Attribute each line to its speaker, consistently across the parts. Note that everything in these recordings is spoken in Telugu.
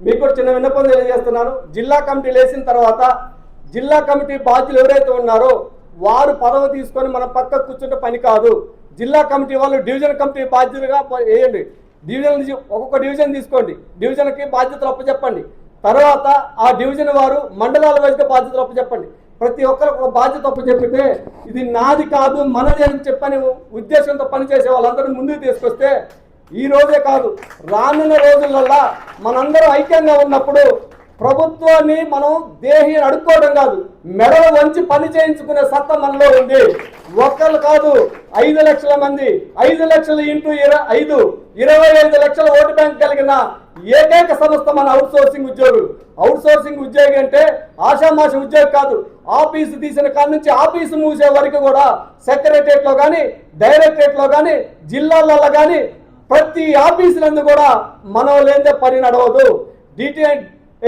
Speaker 1: మీకు కూడా చిన్న విన్నపం తెలియజేస్తున్నాను. జిల్లా కమిటీలు వేసిన తర్వాత జిల్లా కమిటీ బాధ్యులు ఎవరైతే ఉన్నారో వారు పదవి తీసుకొని మనం పక్కకు కూర్చుంటే పని కాదు. జిల్లా కమిటీ వాళ్ళు డివిజన్ కమిటీ బాధ్యులుగా వేయండి. డివిజన్ ఒక్కొక్క డివిజన్ తీసుకోండి, డివిజన్కి బాధ్యతలు అప్పచెప్పండి. తర్వాత ఆ డివిజన్ వారు మండలాల వైజ్గా బాధ్యతలు అప్పచెప్పండి. ప్రతి ఒక్కరికి ఒక బాధ్యత అప్పచెప్పితే ఇది నాది కాదు మనది అని చెప్పని ఉద్దేశంతో పనిచేసే వాళ్ళందరూ ముందుకు తీసుకొస్తే ఈ రోజే కాదు రానున్న రోజులలో మనందరూ ఐక్యంగా ఉన్నప్పుడు ప్రభుత్వాన్ని మనం దేహి అడుక్కోవడం కాదు, మెడలు వంచి పని చేయించుకునే సత్తా మనలో ఉంది. ఒక్కళ్ళు కాదు, 5 లక్షల మంది, 5 లక్షలు ఇంటూ 5 25 లక్షల ఓటు బ్యాంక్ కలిగిన ఏకైక సంస్థ మన అవుట్ సోర్సింగ్ ఉద్యోగులు. అవుట్ సోర్సింగ్ ఉద్యోగి అంటే ఆషామాష ఉద్యోగి కాదు. ఆఫీసు తీసిన కాడ నుంచి ఆఫీసు మూసే వరకు కూడా సెక్రటరియట్లో కానీ డైరెక్టరేట్లో కానీ జిల్లాలలో కానీ ప్రతి ఆఫీసులందు కూడా మనం లేదే పని నడవదు.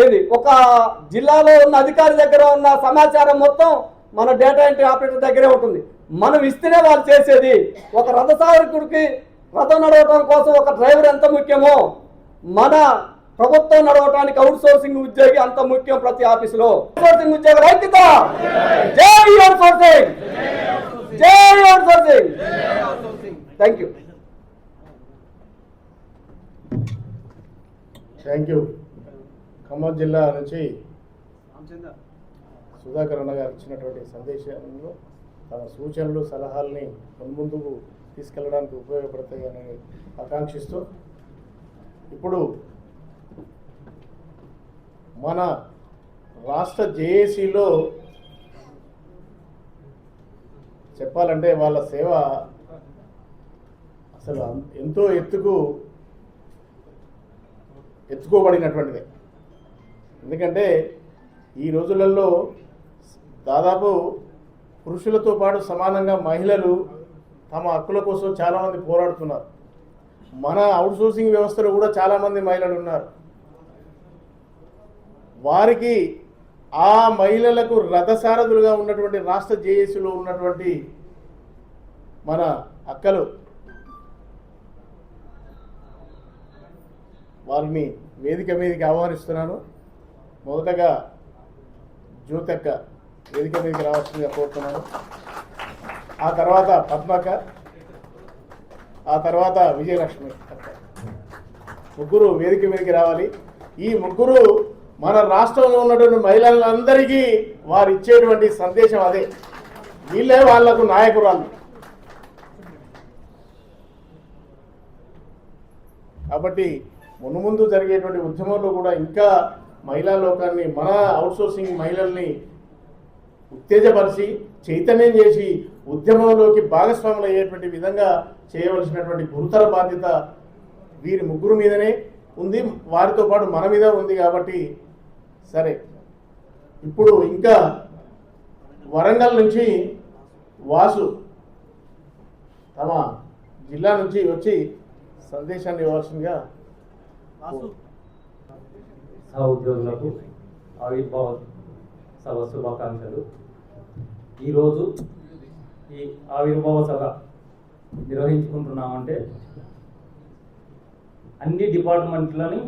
Speaker 1: ఏది ఒక జిల్లాలో ఉన్న అధికారి దగ్గర ఉన్న సమాచారం మొత్తం మన డేటా ఎంట్రీ ఆపరేటర్ దగ్గరే ఉంటుంది. మనం ఇస్తేనే వాళ్ళు చేసేది. ఒక రథసారకుడికి రథం నడవటం కోసం ఒక డ్రైవర్ ఎంత ముఖ్యమో మన ప్రభుత్వం నడవటానికి అవుట్ సోర్సింగ్ ఉద్యోగి అంత ముఖ్యం. ప్రతి ఆఫీసులో అవుట్ సోర్సింగ్ ఉద్యోగుల ఐక్యత. జై అవుట్ సోర్సింగ్, జై out sourcing. Thank you.
Speaker 2: Thank you. Khammam జిల్లా నుంచి సుధాకర్ అన్న గారు ఇచ్చినటువంటి సందేశంలో తమ సూచనలు సలహాలని ముందుకు తీసుకెళ్ళడానికి ఉపయోగపడతాయని ఆకాంక్షిస్తూ ఇప్పుడు మన రాష్ట్ర జేఏసీలో చెప్పాలంటే వాళ్ళ సేవ అసలు ఎంతో ఎత్తుకోబడినటువంటిదే. ఎందుకంటే ఈ రోజులలో దాదాపు పురుషులతో పాటు సమానంగా మహిళలు తమ హక్కుల కోసం చాలామంది పోరాడుతున్నారు. మన అవుట్సోర్సింగ్ వ్యవస్థలో కూడా చాలామంది మహిళలు ఉన్నారు. వారికి ఆ మహిళలకు రథసారథులుగా ఉన్నటువంటి రాష్ట్ర జేఏసీలో ఉన్నటువంటి మన అక్కలు వారిని వేదిక మీదకి ఆహ్వానిస్తున్నాను. మొదటగా జ్యోతక్క వేదిక మీదకి రావాల్సిందిగా కోరుతున్నాను. ఆ తర్వాత పద్మక్క, ఆ తర్వాత విజయలక్ష్మి అక్క, ముగ్గురు వేదిక మీదకి రావాలి. ఈ ముగ్గురు మన రాష్ట్రంలో ఉన్నటువంటి మహిళలందరికీ వారు ఇచ్చేటువంటి సందేశం అదే. వీళ్ళే వాళ్లకు నాయకురాలు. కాబట్టి మున్ముందు జరిగేటువంటి ఉద్యమంలో కూడా ఇంకా మహిళా లోకాన్ని, మన అవుట్సోర్సింగ్ మహిళల్ని ఉత్తేజపరిచి చైతన్యం చేసి ఉద్యమంలోకి భాగస్వాములు అయ్యేటువంటి విధంగా చేయవలసినటువంటి గురుతర బాధ్యత వీరి ముగ్గురు మీదనే ఉంది, వారితో పాటు మన మీద ఉంది. కాబట్టి సరే, ఇప్పుడు ఇంకా వరంగల్ నుంచి వాసు తమ జిల్లా నుంచి వచ్చి సందేశాన్ని ఇవ్వాల్సిందిగా.
Speaker 3: ఉద్యోగులకు ఆవిర్భావ సభ శుభాకాంక్షలు. ఈరోజు ఈ ఆవిర్భావ సభ నిర్వహించుకుంటున్నామంటే అన్ని డిపార్ట్మెంట్లని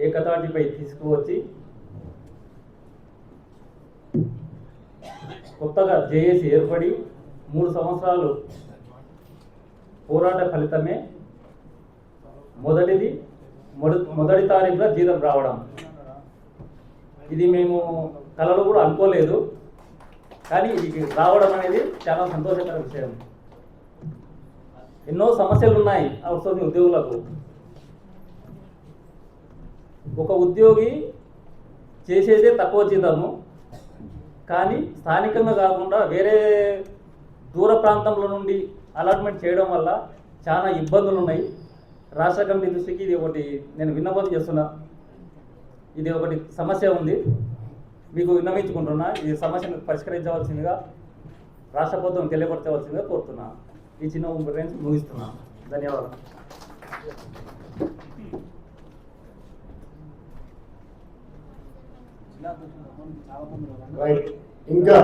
Speaker 3: ఏకతాటిపై తీసుకువచ్చి కొత్తగా జేఏసీ ఏర్పడి 3 సంవత్సరాలు పోరాట ఫలితమే మొదటి తారీఖున జీతం రావడం. ఇది మేము కలలో కూడా అనుకోలేదు, కానీ ఇది రావడం అనేది చాలా సంతోషకర విషయం. ఎన్నో సమస్యలు ఉన్నాయి అవుట్సోర్సింగ్ ఉద్యోగులకు. ఒక ఉద్యోగి చేసేదే తక్కువ జీతము, కానీ స్థానికంగా కాకుండా వేరే దూర ప్రాంతంలో నుండి అలాట్మెంట్ చేయడం వల్ల చాలా ఇబ్బందులు ఉన్నాయి. రాష్ట్ర కమిటీ దృష్టికి ఇది ఒకటి నేను విన్నపం చేస్తున్నా. ఇది ఒకటి సమస్య ఉంది, మీకు విన్నవించుకుంటున్నా. ఈ సమస్యను పరిష్కరించవలసిందిగా రాష్ట్ర ప్రభుత్వం తెలియపరచవలసిందిగా కోరుతున్నా. ఈ చిన్న ఉపన్యాసం ముగిస్తున్నా. ధన్యవాదాలు.
Speaker 2: ఇంకా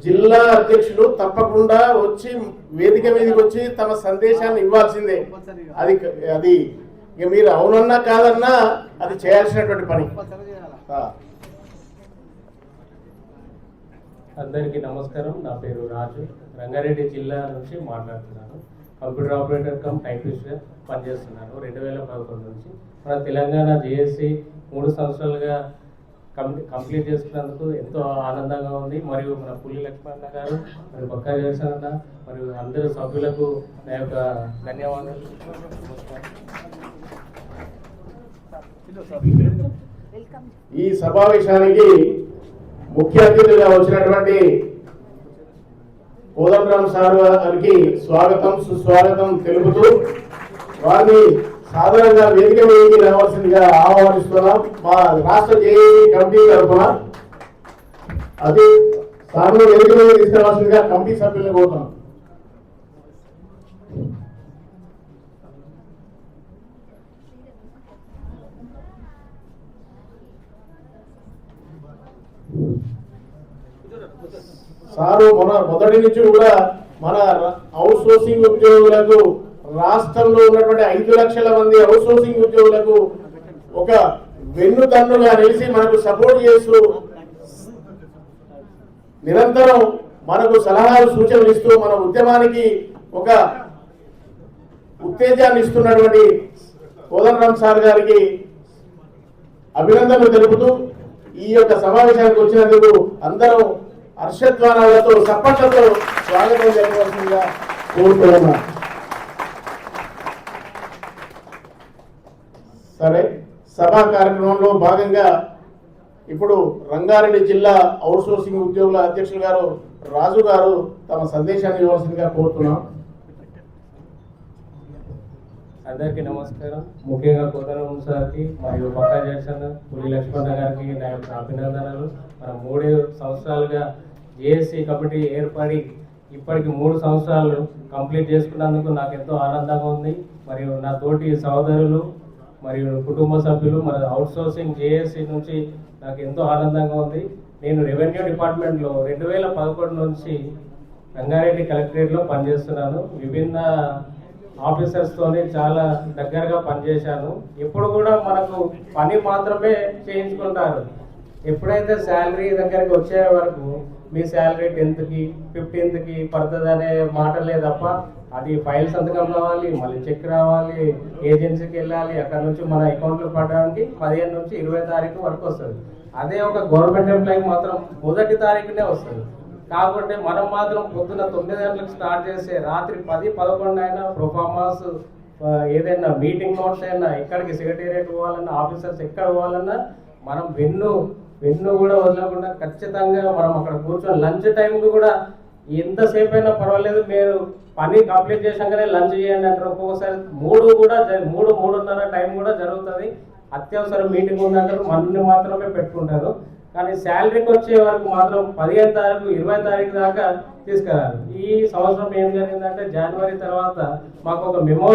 Speaker 2: జిల్లా అధ్యక్షులు తప్పకుండా వచ్చి వేదిక మీదకి వచ్చి తమ సందేశాన్ని ఇవ్వాల్సిందే. అది ఇక మీరు అవునన్నా కాదన్నా అది చేయాల్సినటువంటి పని.
Speaker 4: అందరికీ నమస్కారం. నా పేరు రాజు, రంగారెడ్డి జిల్లా నుంచి మాట్లాడుతున్నాను. కంప్యూటర్ ఆపరేటర్ కమ్ టైపిస్ట్గా పనిచేస్తున్నాను 2011 నుంచి. మన తెలంగాణ జేఏసీ 3 సంవత్సరాలుగా కంప్లీట్ చేసుకున్నందుకు ఎంతో ఆనందంగా ఉంది. మరియు మన పులి లక్ష్మణ గారు, మరియు బక్కా జయసన్న, మరియు అందరు సభ్యులకు నా యొక్క ధన్యవాదాలు.
Speaker 2: ఈ సమావేశానికి ముఖ్య అతిథిగా వచ్చినటువంటి కోదండరామ్ సార్ గారికి స్వాగతం సుస్వాగతం తెలుపుతూ వారిని సాధారణంగా వేదిక మీదకి రావాల్సిందిగా ఆహ్వానిస్తున్నాం. మా రాష్ట్ర జేఏసీ కమిటీ తరఫున అది సార్లు వేదిక మీద తీసుకురావాల్సిందిగా కమిటీ సభ్యులను కోరుతున్నాం. సారు మొదటి నుంచి కూడా మన అవుట్ సోర్సింగ్ ఉద్యోగులకు రాష్ట్రంలో ఉన్నటువంటి 5 లక్షల మంది అవుట్ సోర్సింగ్ ఉద్యోగులకు ఒక వెన్నుదన్నుగా నిలిచి మనకు సపోర్ట్ చేస్తూ నిరంతరం మనకు సలహాలు సూచనలు ఇస్తూ మన ఉద్యమానికి ఒక ఉత్తేజాన్ని ఇస్తున్నటువంటి కోదండరామ్ సార్ గారికి అభినందనలు తెలుపుతూ ఈ యొక్క సమావేశానికి వచ్చినందుకు అందరూ హర్షధ్వానాలతో సప్పట్లతో స్వాగతం జరగవలసిందిగా కోరుతున్నా. సరే, సభా కార్యక్రమంలో భాగంగా ఇప్పుడు రంగారెడ్డి జిల్లా అవుట్ సోర్సింగ్ ఉద్యోగుల అధ్యక్షులు గారు రాజు గారు తమ సందేశాన్ని ఇవ్వాల్సిందిగా కోరుతున్నాం.
Speaker 4: అందరికీ నమస్కారం. ముఖ్యంగా కోదండరామ్ సార్కి మరియు బక్కా జయసన్న, పులి లక్ష్మణ గారికి నా యొక్క అభినందనలు. మనం 3 సంవత్సరాలుగా జేఏసీ కమిటీ ఏర్పడి ఇప్పటికి 3 సంవత్సరాలు కంప్లీట్ చేసుకున్నందుకు నాకు ఎంతో ఆనందంగా ఉంది. మరియు నా తోటి సహోదరులు మరియు కుటుంబ సభ్యులు మన అవుట్ సోర్సింగ్ జేఏసీ నుంచి నాకు ఎంతో ఆనందంగా ఉంది. నేను రెవెన్యూ డిపార్ట్మెంట్లో 2011 నుంచి రంగారెడ్డి కలెక్టరేట్లో పనిచేస్తున్నాను. విభిన్న ఆఫీసర్స్తోనే చాలా దగ్గరగా పనిచేశాను. ఎప్పుడు కూడా మనకు పని మాత్రమే చేయించుకుంటారు. ఎప్పుడైతే శాలరీ దగ్గరికి వచ్చే వరకు మీ శాలరీ 10th-కి 15th-కి పడుతుంది అనే మాటలే తప్ప అది ఫైల్ సంతకం రావాలి, మళ్ళీ చెక్ రావాలి, ఏజెన్సీకి వెళ్ళాలి, అక్కడ నుంచి మన అకౌంట్లో పడడానికి 15 నుంచి 20 తారీఖు వరకు వస్తుంది. అదే ఒక గవర్నమెంట్ ఎంప్లాయీ మాత్రం మొదటి తారీఖునే వస్తుంది. కాకపోతే మనం మాత్రం పొద్దున్న 9 గంటలకు స్టార్ట్ చేస్తే రాత్రి 10-11 అయినా ప్రొఫార్మాస్ ఏదైనా మీటింగ్ నోట్స్ అయినా ఎక్కడికి సెక్రటేరియట్ పోవాలన్నా ఆఫీసర్స్ ఎక్కడ పోవాలన్నా మనం వెన్ను కూడా వదలకుండా ఖచ్చితంగా మనం అక్కడ కూర్చొని లంచ్ టైంకి కూడా ఎంతసేపు అయినా పర్వాలేదు, మీరు పని కంప్లీట్ చేసాకనే లంచ్ చేయండి అంటారు. ఒక్కొక్కసారి 3-3:30 టైం కూడా జరుగుతుంది. అత్యవసర మీటింగ్ ఉందంటారు, మనల్ని మాత్రమే పెట్టుకుంటారు. కానీ శాలరీకి వచ్చే వరకు మాత్రం 15 తారీఖు 20 తారీఖు దాకా తీసుకురారు. ఈ సంవత్సరం ఏం జరిగిందంటే జనవరి తర్వాత మాకు ఒక మెమో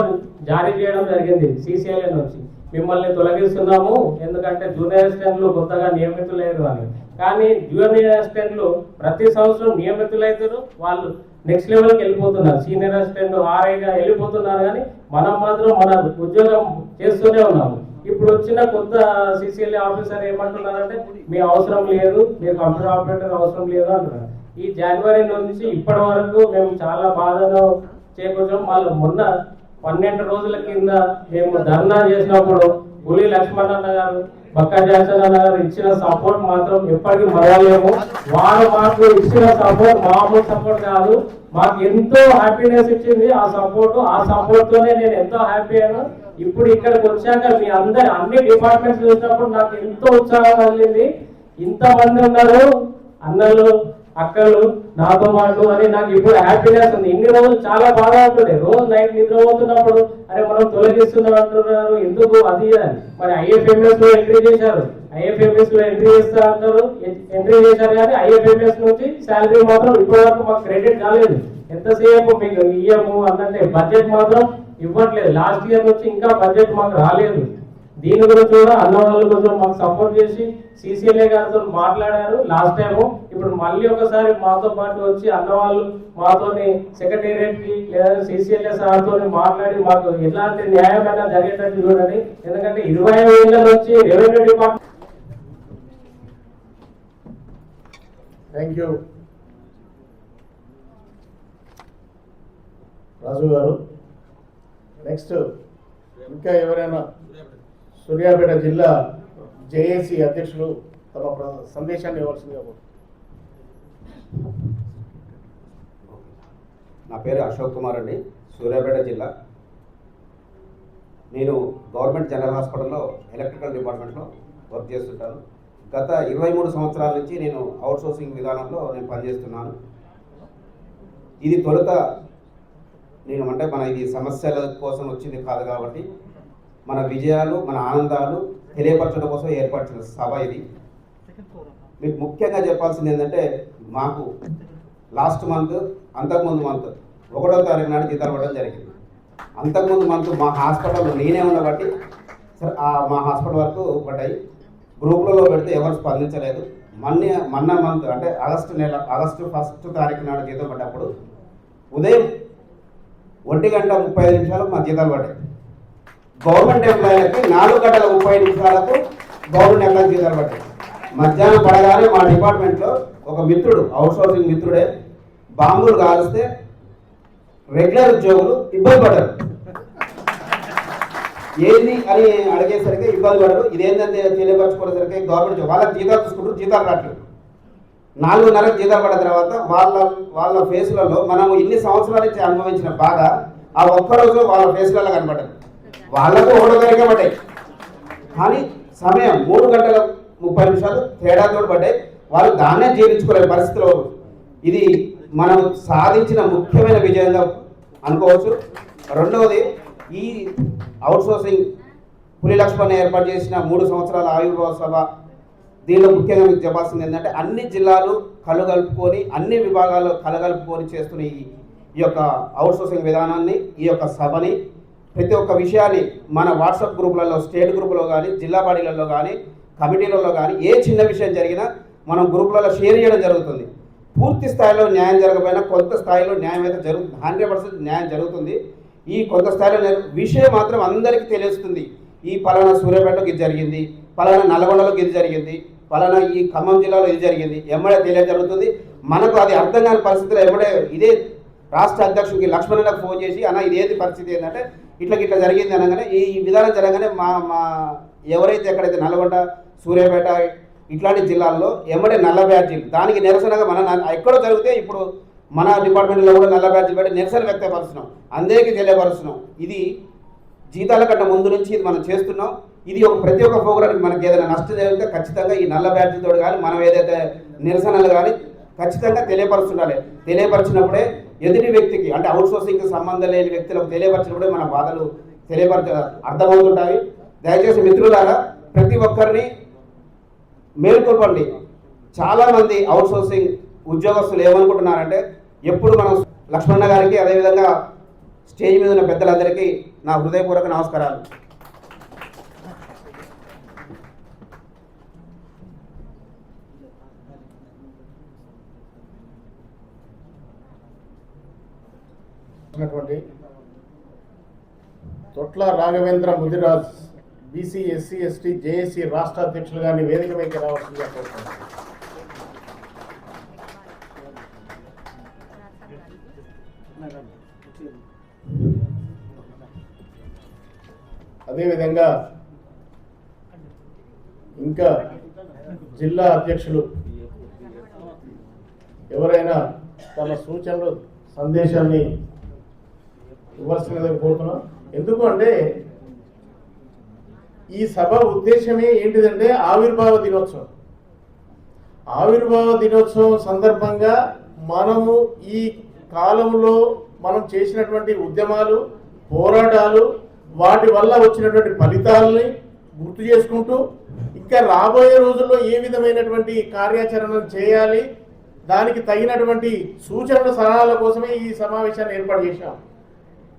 Speaker 4: జారీ చేయడం జరిగింది CCIL నుంచి. మిమ్మల్ని తొలగిస్తున్నాము ఎందుకంటే జూనియర్ అసిస్టెంట్లు కొత్తగా నియమితులయ్యారు అని. కానీ జూనియర్ అసిస్టెంట్లు ప్రతి సంవత్సరం నియమితులైతారు, వాళ్ళు నెక్స్ట్ లెవెల్కి వెళ్ళిపోతున్నారు. సీనియర్ అసిస్టెంట్ RIగా వెళ్ళిపోతున్నారు. కానీ మనం మాత్రం మన ఉద్యోగం చేస్తూనే ఉన్నాము. ఇప్పుడు వచ్చిన కొత్త CCIL ఆఫీసర్ ఏమంటున్నారంటే మీ అవసరం లేదు, మీరు కంప్యూటర్ ఆపరేటర్ అవసరం లేదు అంటున్నారు. ఈ జనవరి నుంచి ఇప్పటి వరకు మేము చాలా బాధను చేకూర్చాం. వాళ్ళు మొన్న 12 రోజుల కింద మేము ధర్నా చేసినప్పుడు పులి లక్ష్మణ గారు, బక్కా జయసన్న గారు ఇచ్చిన సపోర్ట్ మాత్రం ఎప్పటికీ మరవలేము. వారు మాకు ఇచ్చిన సపోర్ట్ మామూలు సపోర్ట్ కాదు, మాకు ఎంతో హ్యాపీనెస్ ఇచ్చింది ఆ సపోర్ట్ తోనే నేను ఎంతో హ్యాపీ అయ్యాను. ఇప్పుడు ఇక్కడికి వచ్చాక మీ అన్ని డిపార్ట్మెంట్స్ చూసినప్పుడు నాకు ఎంతో ఉత్సాహం కలిగింది. ఇంతమంది ఉన్నారు అన్నలు అక్కలు నాతో పాటు అని నాకు ఇప్పుడు హ్యాపీనెస్ ఉంది. ఇన్ని రోజులు చాలా బాగా ఉంటుండే, రోజు నైట్ నిద్రపోతున్నప్పుడు అరే మనం తొలగిస్తున్నాం అంటున్నారు ఎందుకు అది అని. మరి IFMS లో ఎంట్రీ చేశారు, IFMS లో ఎంట్రీ చేస్తా అంటారు, ఎంట్రీ చేశారు. కానీ IFMS నుంచి శాలరీ మాత్రం ఇప్పటి వరకు మాకు క్రెడిట్ కాలేదు. ఎంతసేపు మీకు ఇయ్యము అన్నట్టే బడ్జెట్ మాత్రం ఇవ్వట్లేదు. లాస్ట్ ఇయర్ నుంచి ఇంకా బడ్జెట్ మాకు రాలేదు. దీని గురించి కూడా అన్న వాళ్ళు కొంచెం మాకు సపోర్ట్ చేసి సిసిఎల్ఏ గారితో మాట్లాడారు లాస్ట్ టైము. ఇప్పుడు మళ్ళీ ఒకసారి మాతో పాటు వచ్చి అన్న వాళ్ళు మాతోని సెక్రటేరియట్ కి లేదా సిసిఎల్ఏ సార్తో మాట్లాడి మాకు ఎలాంటి న్యాయమైనా జరిగేటట్టు చూడండి. ఎందుకంటే 25 ఏళ్ళ నుంచి రెవెన్యూ డిపార్ట్మెంట్.
Speaker 2: థ్యాంక్ యూ రాజు గారు. నెక్స్ట్ ఇంకా ఎవరైనా సూర్యాపేట జిల్లా జేఏసీ అధ్యక్షులు తమ సందేశాన్ని ఇవ్వాల్సిందిగా.
Speaker 5: నా పేరు అశోక్ కుమార్ అండి, సూర్యాపేట జిల్లా. నేను గవర్నమెంట్ జనరల్ హాస్పిటల్లో ఎలక్ట్రికల్ డిపార్ట్మెంట్లో వర్క్ చేస్తుంటాను. గత 23 సంవత్సరాల నుంచి నేను అవుట్సోర్సింగ్ విధానంలో నేను పనిచేస్తున్నాను. ఇది తొలుత నేను అంటే మన ఇది సమస్యల కోసం వచ్చింది కాదు కాబట్టి మన విజయాలు మన ఆనందాలు తెలియపరచడం కోసం ఏర్పరిచిన సభ ఇది. మీకు ముఖ్యంగా చెప్పాల్సింది ఏంటంటే మాకు లాస్ట్ మంత్ అంతకుముందు మంత్ 1వ తారీఖు నాడు జీతాలు పడడం జరిగింది. అంతకుముందు మంత్ మా హాస్పిటల్లో నేనే ఉన్నబట్టి సరే మా హాస్పిటల్ వరకు పడ్డాయి. గ్రూప్లలో పెడితే ఎవరు స్పందించలేదు. మొన్న మంత్ అంటే ఆగస్టు 1వ తారీఖు నాడు జీతం పడ్డప్పుడు ఉదయం 1:35 మా జీతాలు పడ్డాయి. గవర్నమెంట్ ఎంప్లాయీలకి 4:30 గవర్నమెంట్ ఎంప్లాయీ జీతాలు పడ్డాయి. మధ్యాహ్నం పడగానే మా డిపార్ట్మెంట్లో ఒక మిత్రుడు అవుట్సోర్సింగ్ మిత్రుడే బాంబులు కాలిస్తే రెగ్యులర్ ఉద్యోగులు ఇబ్బంది పడ్డారు. ఏంది అని అడిగేసరికి ఇబ్బంది పడరు. ఇదేంటంటే తెలియపరచుకునేసరికి గవర్నమెంట్ వాళ్ళకి జీతాలు తీసుకుంటారు, జీతాలు రావట్లేదు. 4:30 జీతాలు పడిన తర్వాత వాళ్ళ ఫేస్లలో మనం ఇన్ని సంవత్సరాల నుంచి అనుభవించిన బాధ ఆ ఒక్కరోజు వాళ్ళ ఫేస్లలో కనబడ్డది. వాళ్ళకు 1వ తారీఖే పడ్డాయి, కానీ సమయం 3:30 తేడాతో పడ్డాయి. వాళ్ళు దాన్నే జీవించుకోలేని పరిస్థితిలో. ఇది మనం సాధించిన ముఖ్యమైన విజయంగా అనుకోవచ్చు. రెండవది, ఈ అవుట్సోర్సింగ్ పులి లక్ష్మణ్ ఏర్పాటు చేసిన 3 సంవత్సరాల ఆవిర్భావ సభ. దీనిలో ముఖ్యంగా మీకు చెప్పాల్సింది ఏంటంటే అన్ని జిల్లాలు కలుగలుపుకొని అన్ని విభాగాలు కలగలుపుకొని చేస్తున్న ఈ యొక్క అవుట్సోర్సింగ్ విధానాన్ని, ఈ యొక్క సభని, ప్రతి ఒక్క విషయాన్ని మన వాట్సాప్ గ్రూపులలో, స్టేట్ గ్రూపులో కానీ, జిల్లా బాడీలలో కానీ, కమిటీలలో కానీ ఏ చిన్న విషయం జరిగినా మనం గ్రూపులలో షేర్ చేయడం జరుగుతుంది. పూర్తి స్థాయిలో న్యాయం జరగకపోయినా కొంత స్థాయిలో న్యాయం అయితే జరుగుతుంది. 100% న్యాయం జరుగుతుంది. ఈ కొంత స్థాయిలో విషయం మాత్రం అందరికీ తెలుస్తుంది. ఈ పలానా సూర్యాపేటలో ఇది జరిగింది, పలానా నల్గొండలో ఇది జరిగింది, పలానా ఈ ఖమ్మం జిల్లాలో ఇది జరిగింది, ఎమ్మడే తెలియజరుగుతుంది. మనకు అది అర్థం కాని పరిస్థితుల్లో ఎమ్మడే ఇదే రాష్ట్ర అధ్యక్షుడికి లక్ష్మణులకు ఫోన్ చేసి అన్న ఇదేది పరిస్థితి ఏంటంటే ఇట్లా జరిగింది అనగానే ఈ విధానం జరగగానే మా ఎవరైతే ఎక్కడైతే నల్గొండ, సూర్యాపేట ఇట్లాంటి జిల్లాల్లో ఎమ్మడే నల్ల బ్యాడ్జీలు, దానికి నిరసనగా మన ఎక్కడో జరిగితే ఇప్పుడు మన డిపార్ట్మెంట్లో కూడా నల్ల బ్యాడ్జీలు పెట్టి నిరసన వ్యక్తపరుస్తున్నాం, అందరికీ తెలియపరుస్తున్నాం. ఇది జీతాల కంటే ముందు నుంచి ఇది మనం చేస్తున్నాం. ఇది ప్రతి ఒక్క ప్రోగ్రామ్కి మనకి ఏదైనా నష్టం జరిగితే ఖచ్చితంగా ఈ నల్ల బ్యాడ్జీతో కానీ మనం ఏదైతే నిరసనలు కానీ ఖచ్చితంగా తెలియపరుస్తుండాలి. తెలియపరిచినప్పుడే ఎదుటి వ్యక్తికి అంటే అవుట్సోర్సింగ్కి సంబంధం లేని వ్యక్తులకు తెలియపరిచినప్పుడే మన బాధలు అర్థమవుతుంటాయి. దయచేసి మిత్రులారా ప్రతి ఒక్కరిని మేల్కొల్పండి. చాలామంది అవుట్సోర్సింగ్ ఉద్యోగస్తులు ఏమనుకుంటున్నారంటే ఎప్పుడు మనం లక్ష్మణ గారికి అదేవిధంగా స్టేజ్ మీద ఉన్న పెద్దలందరికీ నా హృదయపూర్వక నమస్కారాలు.
Speaker 2: Thotla Raghavendra Mudiraj BC SC ST JAC రాష్ట్ర అధ్యక్షులు గారిని వేదిక పైకి రావాల్సిందిగా కోరుతున్నాను. అదేవిధంగా ఇంకా జిల్లా అధ్యక్షులు ఎవరైనా తమ సూచనలు సందేశాన్ని ఇవ్వాల్సిందిగా కోరుతున్నాం. ఎందుకు అంటే ఈ సభ ఉద్దేశమే ఏంటిదంటే ఆవిర్భావ దినోత్సవం. ఆవిర్భావ దినోత్సవం సందర్భంగా మనము ఈ కాలంలో మనం చేసినటువంటి ఉద్యమాలు, పోరాటాలు, వాటి వల్ల వచ్చినటువంటి ఫలితాలని గుర్తు చేసుకుంటూ ఇంకా రాబోయే రోజుల్లో ఏ విధమైనటువంటి కార్యాచరణ చేయాలి, దానికి తగినటువంటి సూచనల సలహాల కోసమే ఈ సమావేశాన్ని ఏర్పాటు చేశాం.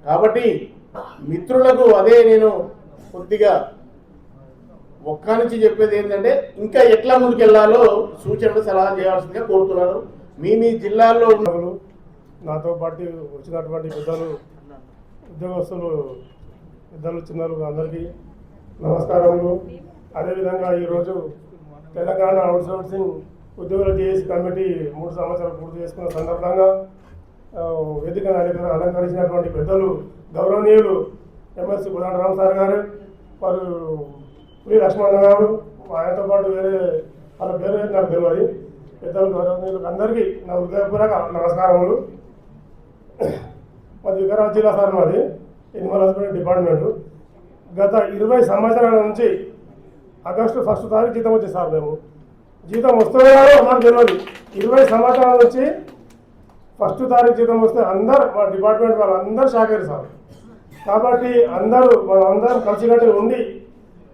Speaker 2: కాబట్టి మిత్రులకు అదే నేను కొద్దిగా ఒక్క నుంచి చెప్పేది ఏంటంటే ఇంకా ఎట్లా ముందుకెళ్లాలో సూచనలు సలహా చేయాల్సిందిగా కోరుతున్నాను. మీ జిల్లాల్లో ఉన్న
Speaker 6: నాతో పాటు వచ్చినటువంటి పెద్దలు, ఉద్యోగస్తులు, పెద్దలు, చిన్నలు అందరికీ నమస్కారములు. అదేవిధంగా ఈరోజు తెలంగాణ అవుట్సోర్సింగ్ ఉద్యోగుల జేఏసీ కమిటీ 3 సంవత్సరాలు పూర్తి చేసుకున్న సందర్భంగా వేదిక అలంకరించినటువంటి పెద్దలు గౌరవనీయులు ఎమ్మెల్సీ గులాం రామ్ సార్ గారు, వారు పులి లక్ష్మణ గారు, ఆయనతో పాటు వేరే వాళ్ళ పేరు నాకు తెలియదు, పెద్దలు గౌరవనీయులకు అందరికీ నా హృదయపూర్వక నమస్కారములు. మాది వికారాబాద్ జిల్లా సార్, మాది ఎనిమల్ హస్బెండరీ డిపార్ట్మెంటు. గత 20 సంవత్సరాల నుంచి ఆగస్టు 1 తారీఖు జీతం వచ్చింది సార్. మేము జీతం వస్తుందో మాకు తెలియదు. 20 సంవత్సరాల నుంచి 1 తారీఖు జీతం వస్తే అందరు మా డిపార్ట్మెంట్ వాళ్ళు అందరూ షాకేరు సార్. కాబట్టి అందరం కలిసికట్టుగా ఉండి,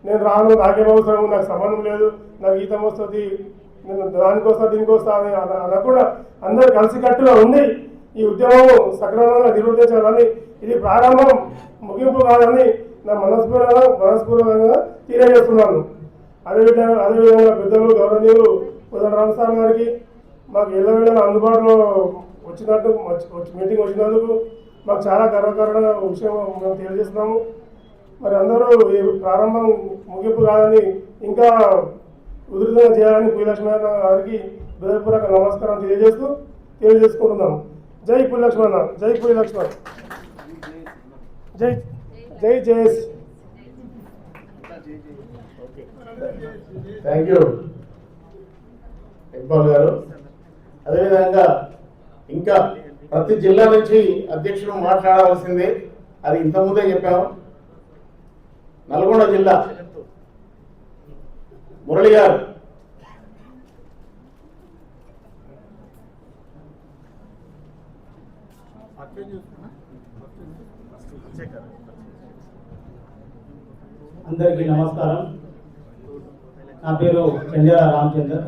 Speaker 6: నేను రాను, నాకేం అవసరం, నాకు సంబంధం లేదు, నాకు జీతం వస్తుంది, నేను దానికి వస్తా దీనికి వస్తా అని అనకుండా అందరూ కలిసికట్టుగా ఉండి ఈ ఉద్యమం సక్రమంగా నిర్వర్తించాలని, ఇది ప్రారంభం ముగింపు కాదని నా మనస్పూర్వకంగా తెలియజేస్తున్నాను. అదేవిధంగా పెద్దలు గౌరవనీయులు కోదండ రామ్ సార్ గారికి మాకు ఎల్లవేళ అందుబాటులో మీటింగ్ వచ్చినందుకు మాకు చాలా గర్వకారణ విషయం మేము తెలియజేస్తున్నాము. మరి అందరూ ఈ ప్రారంభం ముగింపు కాదని ఇంకా ఉధృతంగా చేయాలని పులి లక్ష్మణ గారికి హృదయపూర్వక నమస్కారం తెలియజేసుకుంటున్నాము. జై పులి లక్ష్మణ, జై పులి లక్ష్మణ, జై జై జేఎస్.
Speaker 2: థ్యాంక్ యూ ఇక్బాల్ గారు. అదేవిధంగా ఇంకా ప్రతి జిల్లా నుంచి అధ్యక్షులు మాట్లాడవలసిందే, అది ఇంతకుముందే చెప్పాము. నల్గొండ జిల్లా మురళి గారు.
Speaker 7: అందరికీ నమస్కారం. నా పేరు చంద్ర రామచందర్,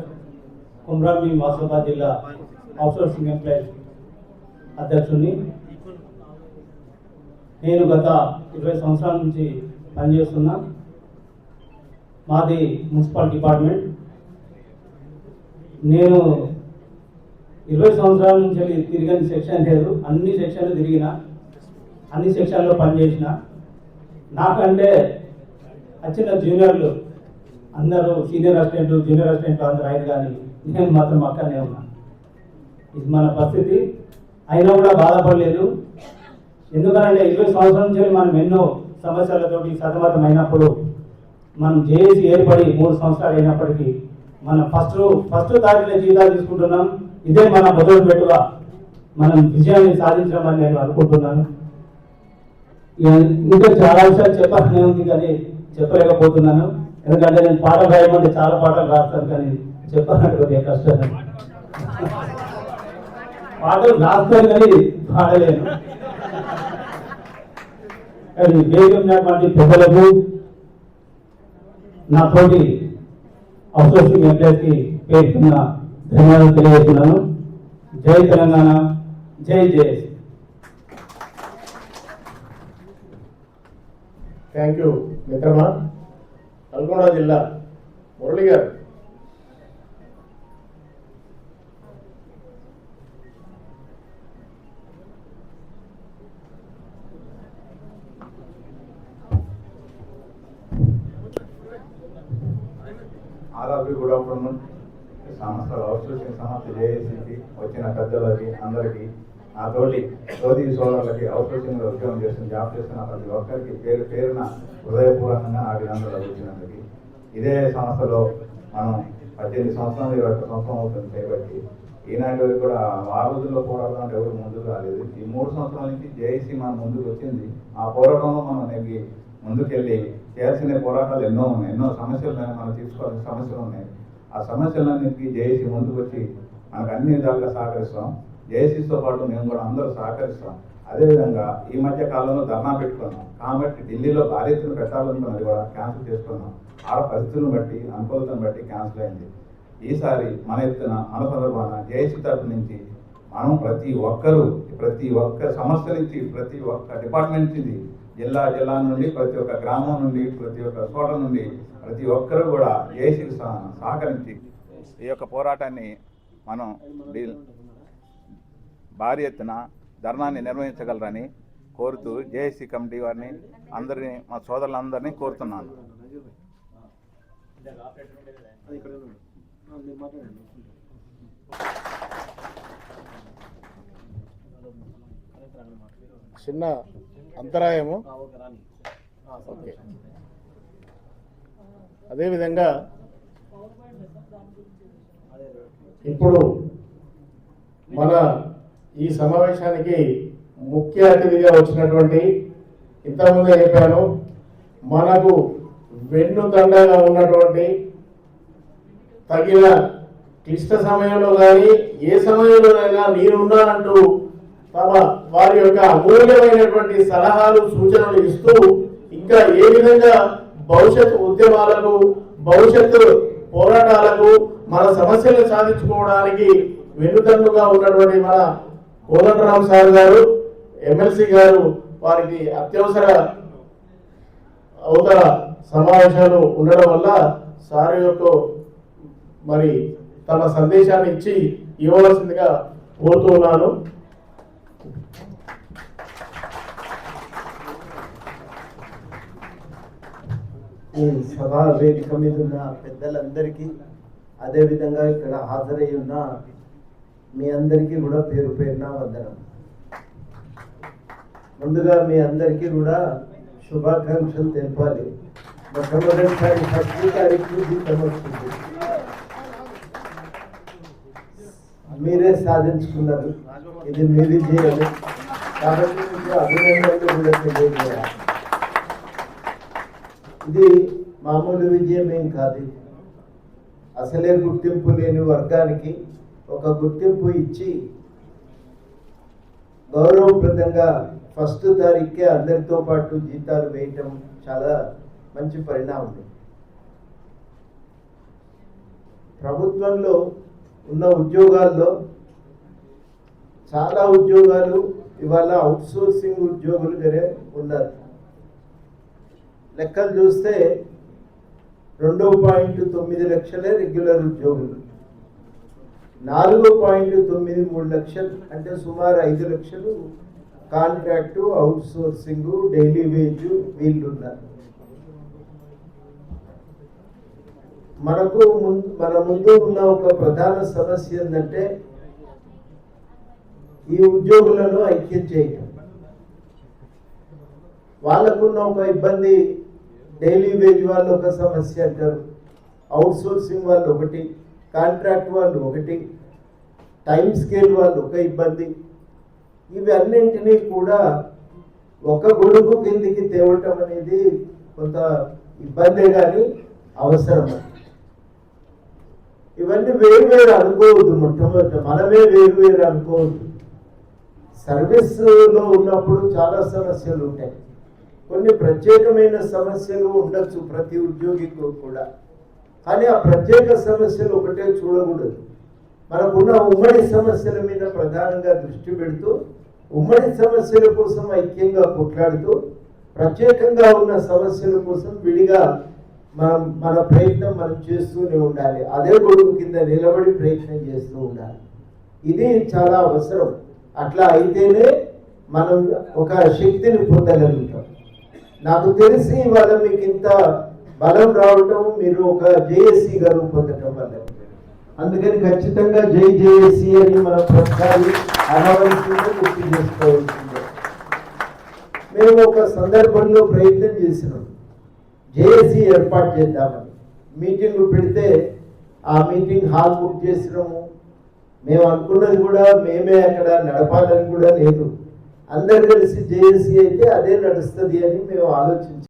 Speaker 7: కుమ్రామి మాసాబాద్ జిల్లా అవుట్సోర్సింగ్ ఎంప్లాయీస్ అధ్యక్షుడిని. నేను గత 20 సంవత్సరాల నుంచి పనిచేస్తున్నా. మాది మున్సిపల్ డిపార్ట్మెంట్. నేను 20 సంవత్సరాల నుంచి తిరిగిన సెక్షన్ లేదు, అన్ని సెక్షన్లు తిరిగిన, అన్ని సెక్షన్లో పనిచేసిన. నాకంటే వచ్చిన జూనియర్లు అందరూ సీనియర్ అసిస్టెంట్లు, జూనియర్ అసిస్టెంట్లు అందరూ అయిన కానీ నేను మాత్రం అక్కడనే ఉన్నా. ఇది మన పరిస్థితి. అయినా కూడా బాధపడలేదు. ఎందుకంటే 20 సంవత్సరాల నుంచి మనం ఎన్నో సమస్యలతోటి సతమతం అయినప్పుడు, మనం జేఏసీ ఏర్పడి 3 సంవత్సరాలు అయినప్పటికీ మనం ఫస్ట్ తారీఖున జీతాలు తీసుకుంటున్నాం. ఇదే మన మొదలు పెట్టుగా మనం విజయాన్ని సాధించమని నేను అనుకుంటున్నాను. ఇంకా చాలా విషయాలు చెప్పాలనే ఉంది కానీ చెప్పలేకపోతున్నాను. ఎందుకంటే నేను పాటలు రాయమంటే చాలా పాటలు రాస్తాను, కానీ చెప్పాలంటే కొద్దిగా కష్టం. పాటలు రాస్తాను కానీ పాడలేను. కానీ వేగమైనటువంటి పెద్దలకు, నా తోటి అవుట్సోర్సింగ్ ఎంప్లాయీస్కి పేరుకున్న ధన్యవాదాలు తెలియజేస్తున్నాను. జై తెలంగాణ, జై జేఎస్.
Speaker 2: థ్యాంక్ యూ మిత్రమా. నల్గొండ జిల్లా మురళి గారు.
Speaker 8: ఆదాబి గుడ్ ఆఫ్టర్నూన్. సంస్థలు అవుట్సోర్సింగ్ సంస్థ జేఏసీకి వచ్చిన పెద్దలకి అందరికీ, నా తోటి సోదరులకి, అవుట్సోర్సింగ్ ఉద్యోగం చేస్తున్న జాబ్ చేస్తున్న ప్రతి ఒక్కరికి పేరున హృదయపూర్వకంగా నా అభినందనలు వచ్చినందుకు. ఇదే సంస్థలో మనం 18 సంవత్సరాలు 21 సంవత్సరం అవుతుంది చేయబట్టి, ఈనాడు కూడా ఆ రోజుల్లో పోరాటం అంటే ఎవరు ముందుకు రాలేదు. ఈ 3 సంవత్సరాల నుంచి జేఏసీ మనం ముందుకు వచ్చింది. ఆ పోరాటంలో మనం నెగ్గి ముందుకెళ్ళి చేయాల్సిన పోరాటాలు ఎన్నో ఉన్నాయి, ఎన్నో సమస్యలు ఉన్నాయి, మనం తీసుకోవాల్సిన సమస్యలు ఉన్నాయి. ఆ సమస్యలన్నింటికీ జేఏసీ ముందుకు వచ్చి మనకు అన్ని విధాలుగా సహకరిస్తాం. జేఏసీతో పాటు మేము కూడా అందరూ సహకరిస్తాం. అదేవిధంగా ఈ మధ్య కాలంలో ధర్నా పెట్టుకున్నాం కాబట్టి ఢిల్లీలో భారీ ఎత్తున పెట్టాలనుకున్నది కూడా క్యాన్సిల్ చేసుకున్నాం. ఆ పరిస్థితులను బట్టి, అనుకూలతను బట్టి క్యాన్సిల్ అయింది. ఈసారి మన ఎత్తున మన సందర్భాన జేఏసీ తరఫు నుంచి మనం ప్రతి ఒక్క సంస్థ నుంచి, ప్రతి ఒక్క డిపార్ట్మెంట్ నుంచి, జిల్లా నుండి, ప్రతి ఒక్క గ్రామం నుండి, ప్రతి ఒక్క చోట నుండి ప్రతి ఒక్కరూ కూడా జేఏసీకి సహకరించి ఈ యొక్క పోరాటాన్ని మనం భారీ ఎత్తున ధర్నాన్ని నిర్వహించగలరని కోరుతూ జేఏసీ కమిటీ వారిని అందరినీ మా సోదరులందరినీ కోరుతున్నాను.
Speaker 2: చిన్న అంతరాయము. ఓకే. అదేవిధంగా ఇప్పుడు మన ఈ సమావేశానికి ముఖ్య అతిథిగా వచ్చినటువంటి, ఇంతకుముందే చెప్పాను, మనకు వెన్నుదండగా ఉన్నటువంటి, తగిన క్లిష్ట సమయంలో కానీ ఏ సమయంలోనైనా నేనున్నానంటూ వారి యొక్క అమూల్యమైనటువంటి సలహాలు సూచనలు ఇస్తూ ఇంకా ఏ విధంగా భవిష్యత్తు ఉద్యమాలకు, భవిష్యత్తు పోరాటాలకు, మన సమస్యలు సాధించుకోవడానికి వెన్నుదన్నుగా ఉన్నటువంటి మన కోదండరామ్ సార్ గారు, ఎమ్మెల్సీ గారు, వారికి అత్యవసర అవతల సమావేశాలు ఉండడం వల్ల సార్ యొక్క మరి తన సందేశాన్ని ఇచ్చి ఇవ్వవలసిందిగా కోరుతున్నాను.
Speaker 9: ఈ సభా వేదిక మీద ఉన్న పెద్దలందరికీ, అదేవిధంగా ఇక్కడ హాజరై ఉన్న మీ అందరికీ కూడా పేరు పేరున వందనం. ముందుగా మీ అందరికీ కూడా శుభాకాంక్షలు తెలపాలి. మొట్టమొదటిసారి 1 తారీఖు జీతం వస్తుంది. మీరే సాధించుకున్నారు, ఇది మీ విజయమే. కాబట్టి మీకు అభినందనలు కూడా తెలియజేయాలి. ఇది మామూలు విజయం ఏం కాదు. అసలే గుర్తింపు లేని వర్గానికి ఒక గుర్తింపు ఇచ్చి గౌరవప్రదంగా 1 తారీఖుకే అందరితో పాటు జీతాలు వేయటం చాలా మంచి పరిణామం. ప్రభుత్వంలో ఉన్న ఉద్యోగాల్లో చాలా ఉద్యోగాలు ఇవాళ అవుట్సోర్సింగ్ ఉద్యోగులుగానే ఉన్నారు. లెక్కలు చూస్తే 2.9 లక్షలే రెగ్యులర్ ఉద్యోగులు, 4.93 లక్షలు అంటే సుమారు 5 లక్షలు కాంట్రాక్టు, అవుట్సోర్సింగ్, డైలీ వేజ్ వీళ్ళు ఉన్నారు. మన ముందు ఉన్న ఒక ప్రధాన సమస్య ఏంటంటే ఈ ఉద్యోగులను ఐక్యం చేయటం. వాళ్ళకున్న ఒక ఇబ్బంది, డైలీ వేజ్ వాళ్ళు ఒక సమస్య అంటారు, అవుట్సోర్సింగ్ వాళ్ళు ఒకటి, కాంట్రాక్ట్ వాళ్ళు ఒకటి, టైం స్కేల్ వాళ్ళు ఒక ఇబ్బంది. ఇవి అన్నింటినీ కూడా ఒక గొడుగు కిందికి తేవటం అనేది కొంత ఇబ్బందే కానీ అవసరం. ఇవన్నీ వేరు అనుకోవద్దు. మొట్టమొదటి మనమే వేరు అనుకోవద్దు. సర్వీస్లో ఉన్నప్పుడు చాలా సమస్యలు ఉంటాయి. కొన్ని ప్రత్యేకమైన సమస్యలు ఉండొచ్చు ప్రతి ఉద్యోగికి కూడా, కానీ ఆ ప్రత్యేక సమస్యలు ఒకటే చూడకూడదు. మనకున్న ఉమ్మడి సమస్యల మీద ప్రధానంగా దృష్టి పెడుతూ, ఉమ్మడి సమస్యల కోసం ఐక్యంగా కొట్లాడుతూ, ప్రత్యేకంగా ఉన్న సమస్యల కోసం విడిగా మన ప్రయత్నం మనం చేస్తూనే ఉండాలి. అదే గొడుగు కింద నిలబడి ప్రయత్నం చేస్తూ ఉండాలి. ఇది చాలా అవసరం. అట్లా అయితేనే మనం ఒక శక్తిని పొందగలుగుతాం. నాకు తెలిసి ఇవాళ మీకు ఇంత బలం రావటం మీరు ఒక జేఏసీగా రూపొందటం వల్ల. అందుకని ఖచ్చితంగా జై జేఏసీ అని మనం ప్రతిసారి అనవలసిందే, గుర్తు చేసుకోవాల్సిందే. మేము ఒక సందర్భంలో ప్రయత్నం చేసినాం, జేఏసీ ఏర్పాటు చేద్దామని. మీటింగ్ పెడితే ఆ మీటింగ్ హాల్ బుక్ చేసినాము. మేము అనుకున్నది కూడా మేమే అక్కడ నడపాలని కూడా లేదు. అందరు కలిసి జేఏసీ అయితే అదే నడుస్తుంది అని మేము ఆలోచించాం.